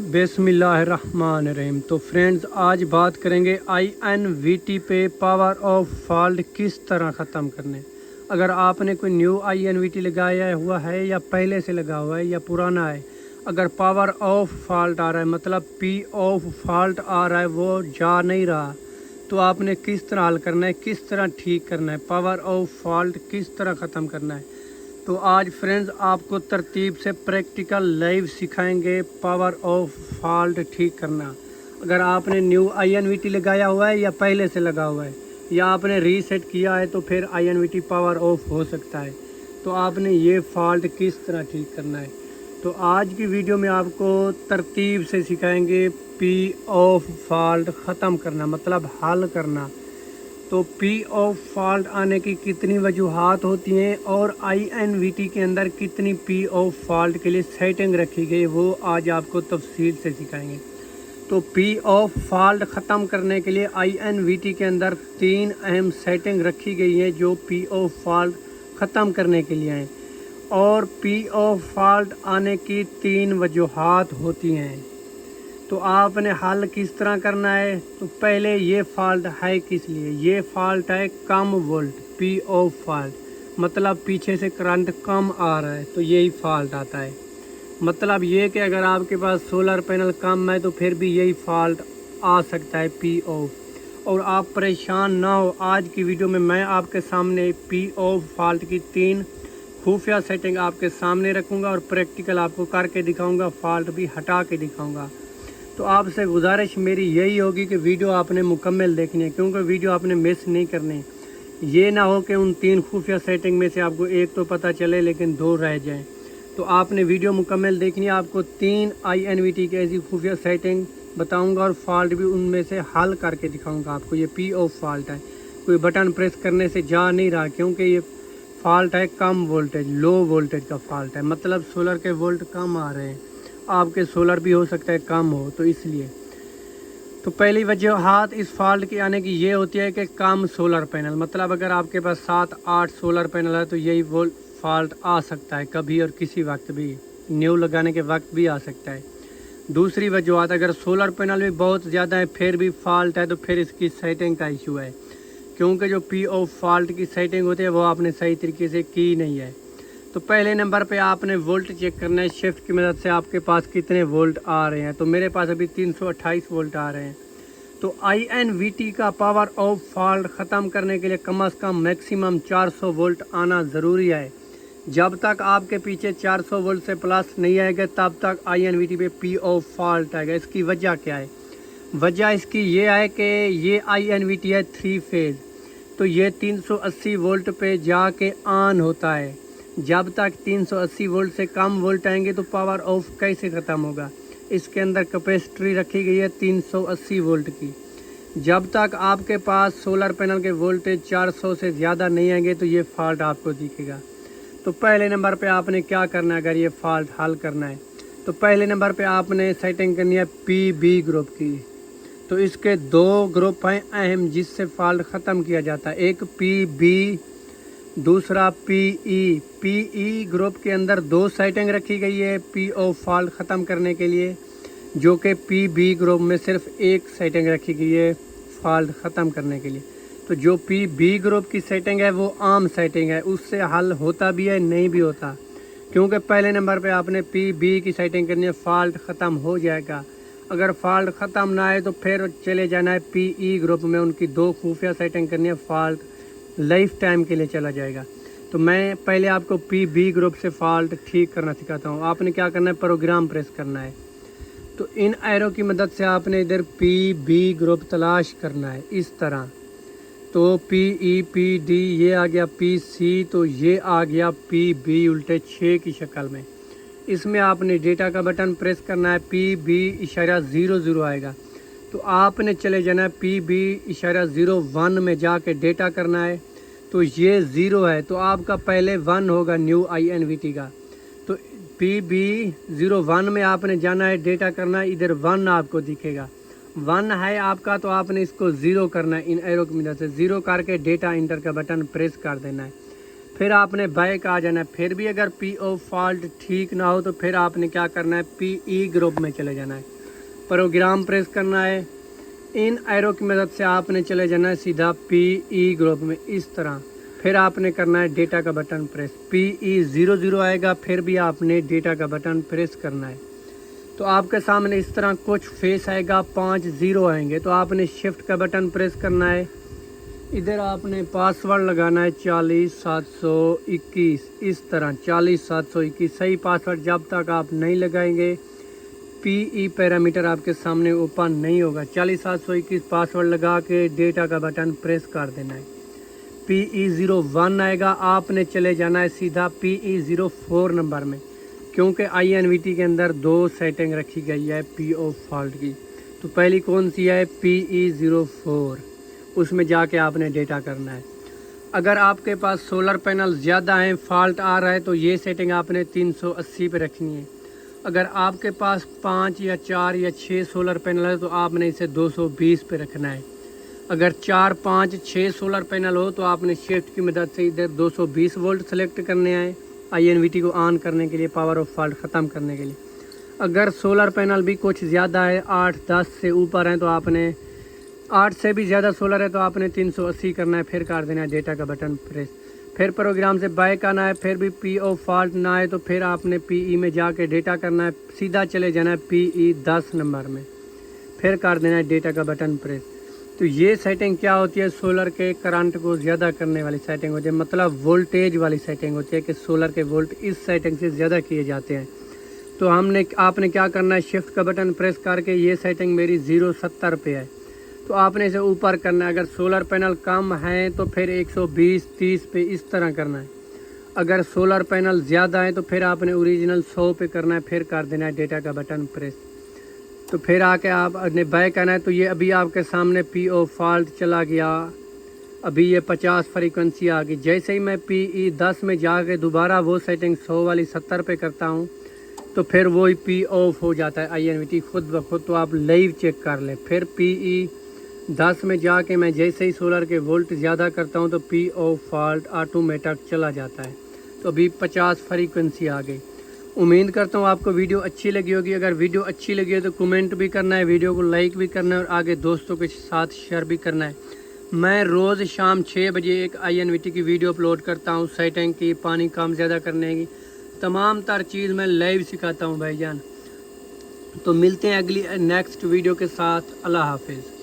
बिस्मिल्लाहिर्रहमानिर्रहीम। तो फ्रेंड्स, आज बात करेंगे INVT पे पावर ऑफ फॉल्ट किस तरह ख़त्म करने। अगर आपने कोई न्यू INVT लगाया हुआ है या पहले से लगा हुआ है या पुराना है, अगर पावर ऑफ फॉल्ट आ रहा है मतलब P ऑफ फॉल्ट आ रहा है, वो जा नहीं रहा, तो आपने किस तरह हल करना है, किस तरह ठीक करना है, पावर ऑफ फॉल्ट किस तरह ख़त्म करना है। तो आज फ्रेंड्स आपको तरतीब से प्रैक्टिकल लाइव सिखाएंगे पावर ऑफ फॉल्ट ठीक करना। अगर आपने न्यू INVT लगाया हुआ है या पहले से लगा हुआ है या आपने रीसेट किया है तो फिर INVT पावर ऑफ हो सकता है। तो आपने ये फॉल्ट किस तरह ठीक करना है। तो आज की वीडियो में आपको तरतीब से सिखाएंगे P ऑफ फॉल्ट ख़त्म करना मतलब हल करना। तो P ऑफ फॉल्ट आने की कितनी वजूहात होती हैं और INVT के अंदर कितनी P ऑफ फॉल्ट के लिए सेटिंग रखी गई, वो आज आपको तफसील से सिखाएंगे। तो P ऑफ फॉल्ट ख़त्म करने के लिए INVT के अंदर 3 अहम सेटिंग रखी गई हैं जो P ऑफ फॉल्ट ख़त्म करने के लिए हैं और P ऑफ फॉल्ट आने की 3 वजूहात होती हैं। तो आपने हल किस तरह करना है। तो पहले ये फॉल्ट है किस लिए, ये फॉल्ट है कम वोल्ट। P ऑफ फॉल्ट मतलब पीछे से करंट कम आ रहा है, तो यही फॉल्ट आता है। मतलब ये कि अगर आपके पास सोलर पैनल कम है तो फिर भी यही फॉल्ट आ सकता है P ऑफ। और आप परेशान ना हो, आज की वीडियो में मैं आपके सामने P ऑफ फॉल्ट की 3 खुफिया सेटिंग आपके सामने रखूँगा और प्रैक्टिकल आपको करके दिखाऊँगा, फॉल्ट भी हटा के दिखाऊँगा। तो आपसे गुजारिश मेरी यही होगी कि वीडियो आपने मुकम्मल देखनी है, क्योंकि वीडियो आपने मिस नहीं करनी। ये ना हो कि उन 3 खुफिया सेटिंग में से आपको एक तो पता चले लेकिन 2 रह जाएं। तो आपने वीडियो मुकम्मल देखनी है। आपको 3 INVT की ऐसी खुफिया सेटिंग बताऊंगा और फॉल्ट भी उनमें से हल करके दिखाऊंगा आपको। ये P ऑफ फॉल्ट है, कोई बटन प्रेस करने से जा नहीं रहा, क्योंकि ये फॉल्ट है कम वोल्टेज, लो वोल्टेज का फॉल्ट है। मतलब सोलर के वोल्ट कम आ रहे हैं, आपके सोलर भी हो सकता है कम हो, तो इसलिए। तो पहली वजूहात इस फॉल्ट की आने की ये होती है कि कम सोलर पैनल। मतलब अगर आपके पास 7-8 सोलर पैनल है तो यही वो फॉल्ट आ सकता है कभी और किसी वक्त भी, न्यू लगाने के वक्त भी आ सकता है। दूसरी वजूहात, अगर सोलर पैनल भी बहुत ज़्यादा है फिर भी फॉल्ट है तो फिर इसकी सेटिंग का इशू है, क्योंकि जो P ऑफ फॉल्ट की सेटिंग होती है वो आपने सही तरीके से की नहीं है। तो पहले नंबर पे आपने वोल्ट चेक करना है। शिफ्ट की मदद से आपके पास कितने वोल्ट आ रहे हैं। तो मेरे पास अभी 328 वोल्ट आ रहे हैं। तो INVT का पावर ऑफ फॉल्ट ख़त्म करने के लिए कम से कम मैक्सिमम 400 वोल्ट आना ज़रूरी है। जब तक आपके पीछे 400 वोल्ट से प्लस नहीं आएगा तब तक INVT पे P ऑफ फॉल्ट आएगा। इसकी वजह क्या है? वजह इसकी ये है कि ये INVT है 3 फेज़, तो ये 380 वोल्ट पे जाके ऑन होता है। जब तक 380 वोल्ट से कम वोल्ट आएंगे तो पावर ऑफ कैसे ख़त्म होगा। इसके अंदर कैपेसिटी रखी गई है 380 वोल्ट की। जब तक आपके पास सोलर पैनल के वोल्टेज 400 से ज़्यादा नहीं आएंगे तो ये फॉल्ट आपको दिखेगा। तो पहले नंबर पे आपने क्या करना है अगर ये फॉल्ट हल करना है। तो पहले नंबर पे आपने सेटिंग करनी है PB ग्रुप की। तो इसके 2 ग्रुप हैं अहम जिससे फॉल्ट ख़त्म किया जाता है, एक PB, दूसरा PE ग्रुप के अंदर 2 सेटिंग रखी गई है P ऑफ फॉल्ट ख़त्म करने के लिए, जो कि PB ग्रुप में सिर्फ एक सेटिंग रखी गई है फॉल्ट ख़त्म करने के लिए। तो जो PB ग्रुप की सेटिंग है वो आम सेटिंग है, उससे हल होता भी है नहीं भी होता, क्योंकि पहले नंबर पे आपने PB की सेटिंग करनी है, फॉल्ट ख़त्म हो जाएगा। अगर फॉल्ट ख़त्म ना आए तो फिर चले जाना है PE ग्रुप में, उनकी 2 खुफिया सेटिंग करनी है, फॉल्ट लाइफ टाइम के लिए चला जाएगा। तो मैं पहले आपको PB ग्रुप से फॉल्ट ठीक करना सिखाता हूँ। आपने क्या करना है, प्रोग्राम प्रेस करना है। तो इन एरो की मदद से आपने इधर PB ग्रुप तलाश करना है इस तरह। तो PEPD ये आ गया, PC तो ये आ गया PB उल्टे 6 की शक्ल में। इसमें आपने डेटा का बटन प्रेस करना है, PB=00 आएगा। तो आपने चले जाना है PB=01 में जाके डेटा करना है। तो ये 0 है तो आपका पहले 1 होगा न्यू INVT का। तो PB01 में आपने जाना है, डेटा करना है, इधर 1 आपको दिखेगा। 1 है आपका तो आपने इसको 0 करना है, इन एरो की मदद से 0 करके डेटा इंटर का बटन प्रेस कर देना है। फिर आपने बैक आ जाना है। फिर भी अगर PO फॉल्ट ठीक ना हो तो फिर आपने क्या करना है, PE ग्रुप में चले जाना है, प्रोग्राम प्रेस करना है। इन एरो की मदद से आपने चले जाना है सीधा PE ग्रुप में इस तरह। फिर आपने करना है डेटा का बटन प्रेस, PE00 आएगा, फिर भी आपने डेटा का बटन प्रेस करना है। तो आपके सामने इस तरह कुछ फेस आएगा, 5 0 आएंगे, तो आपने शिफ्ट का बटन प्रेस करना है। इधर आपने पासवर्ड लगाना है 40721, इस तरह 40721 सही पासवर्ड। जब तक आप नहीं लगाएंगे PE पैरामीटर आपके सामने ओपन नहीं होगा। 40721 पासवर्ड लगा के डेटा का बटन प्रेस कर देना है। PE01 आएगा, आपने चले जाना है सीधा PE04 नंबर में, क्योंकि INVT के अंदर 2 सेटिंग रखी गई है PO फॉल्ट की। तो पहली कौन सी है, PE04, उसमें जाके आपने डेटा करना है। अगर आपके पास सोलर पैनल ज़्यादा हैं, फॉल्ट आ रहा है, तो ये सेटिंग आपने 380 पे रखनी है। अगर आपके पास 5 या 4 या 6 सोलर पैनल है तो आपने इसे 220 पे रखना है। अगर 4, 5, 6 सोलर पैनल हो तो आपने शिफ्ट की मदद से इधर 220 वोल्ट सेलेक्ट करने हैं INVT को ऑन करने के लिए, पावर ऑफ फॉल्ट ख़त्म करने के लिए। अगर सोलर पैनल भी कुछ ज़्यादा है, 8-10 से ऊपर हैं, तो आपने 8 से भी ज़्यादा सोलर है तो आपने 380 करना है। फिर कर देना है डेटा का बटन प्रेस। फिर प्रोग्राम से बैक आना है। फिर भी PO फॉल्ट ना आए तो फिर आपने PE में जाके डेटा करना है। सीधा चले जाना है PE 10 नंबर में, फिर कर देना है डेटा का बटन प्रेस। तो ये सेटिंग क्या होती है, सोलर के करंट को ज़्यादा करने वाली सेटिंग होती है, मतलब वोल्टेज वाली सेटिंग होती है कि सोलर के वोल्ट इस सेटिंग से ज़्यादा किए जाते हैं। तो आपने क्या करना है, शिफ्ट का बटन प्रेस करके, ये सेटिंग मेरी 070 पे है तो आपने इसे ऊपर करना है। अगर सोलर पैनल कम है तो फिर 120-30 पे इस तरह करना है। अगर सोलर पैनल ज़्यादा है तो फिर आपने ओरिजिनल 100 पे करना है, फिर कर देना है डेटा का बटन प्रेस। तो फिर आके आपने बैक आना है। तो ये अभी आपके सामने PO फॉल्ट चला गया, अभी ये 50 फ्रीक्वेंसी आ गई। जैसे ही मैं PE 10 में जाके दोबारा वो सेटिंग 100 वाली 70 पे करता हूँ तो फिर वही PO ऑफ हो जाता है INVT खुद ब खुद। तो आप लाइव चेक कर लें। फिर PE 10 में जाके मैं जैसे ही सोलर के वोल्ट ज़्यादा करता हूँ तो PO फॉल्ट ऑटोमेटिक चला जाता है। तो अभी 50 फ्रीक्वेंसी आ गई। उम्मीद करता हूँ आपको वीडियो अच्छी लगी होगी। अगर वीडियो अच्छी लगी हो तो कमेंट भी करना है, वीडियो को लाइक भी करना है और आगे दोस्तों के साथ शेयर भी करना है। मैं रोज़ शाम 6 बजे एक INVT की वीडियो अपलोड करता हूँ, सेटिंग की, पानी कम ज़्यादा करने की, तमाम तर चीज़ मैं लाइव सिखाता हूँ भाईजान। तो मिलते हैं अगली नेक्स्ट वीडियो के साथ। अल्लाह हाफिज़।